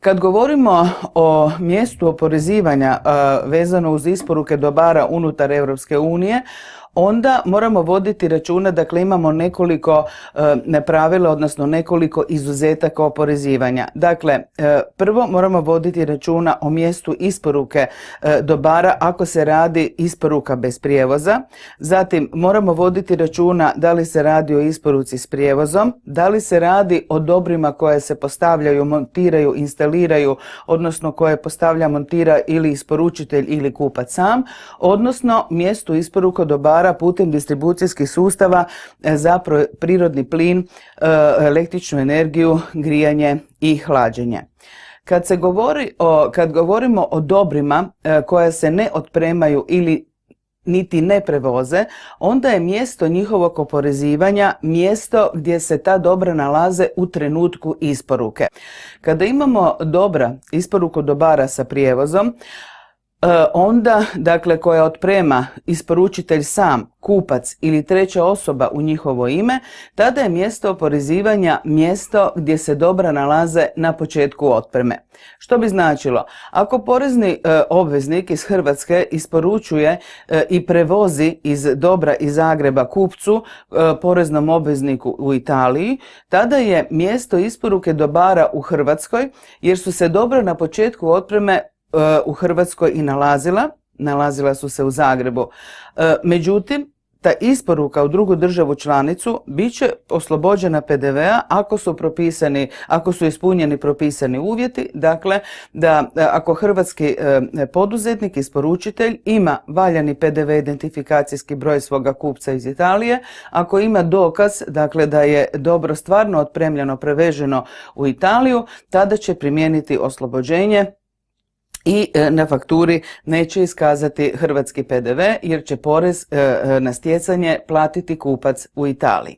Kad govorimo o mjestu oporezivanja vezano uz isporuke dobara unutar Europske unije, onda moramo voditi računa, dakle imamo nekoliko pravila, odnosno nekoliko izuzetaka oporezivanja. Dakle, prvo moramo voditi računa o mjestu isporuke dobara ako se radi isporuka bez prijevoza. Zatim moramo voditi računa da li se radi o isporuci s prijevozom, da li se radi o dobrima koje se postavljaju, montiraju, instaliraju, odnosno koje postavlja, montira ili isporučitelj ili kupac sam, odnosno mjestu isporuke dobara putem distribucijskih sustava za prirodni plin, električnu energiju, grijanje i hlađenje. Kad govorimo o dobrima koja se ne otpremaju ili niti ne prevoze, onda je mjesto njihovog oporezivanja mjesto gdje se ta dobra nalaze u trenutku isporuke. Kada imamo isporuku dobara sa prijevozom, onda, dakle, koja otprema isporučitelj sam, kupac ili treća osoba u njihovo ime, tada je mjesto oporezivanja mjesto gdje se dobra nalaze na početku otpreme. Što bi značilo? Ako porezni obveznik iz Hrvatske isporučuje i prevozi dobra iz Zagreba kupcu, poreznom obvezniku u Italiji, tada je mjesto isporuke dobara u Hrvatskoj, jer su se dobra na početku otpreme u Hrvatskoj i nalazila su se u Zagrebu. Međutim, ta isporuka u drugu državu članicu bit će oslobođena PDV-a ako su ispunjeni propisani uvjeti, dakle da ako hrvatski poduzetnik, isporučitelj ima valjani PDV identifikacijski broj svoga kupca iz Italije, ako ima dokaz, dakle da je dobro stvarno otpremljeno, preveženo u Italiju, tada će primijeniti oslobođenje i na fakturi neće iskazati hrvatski PDV jer će porez na stjecanje platiti kupac u Italiji.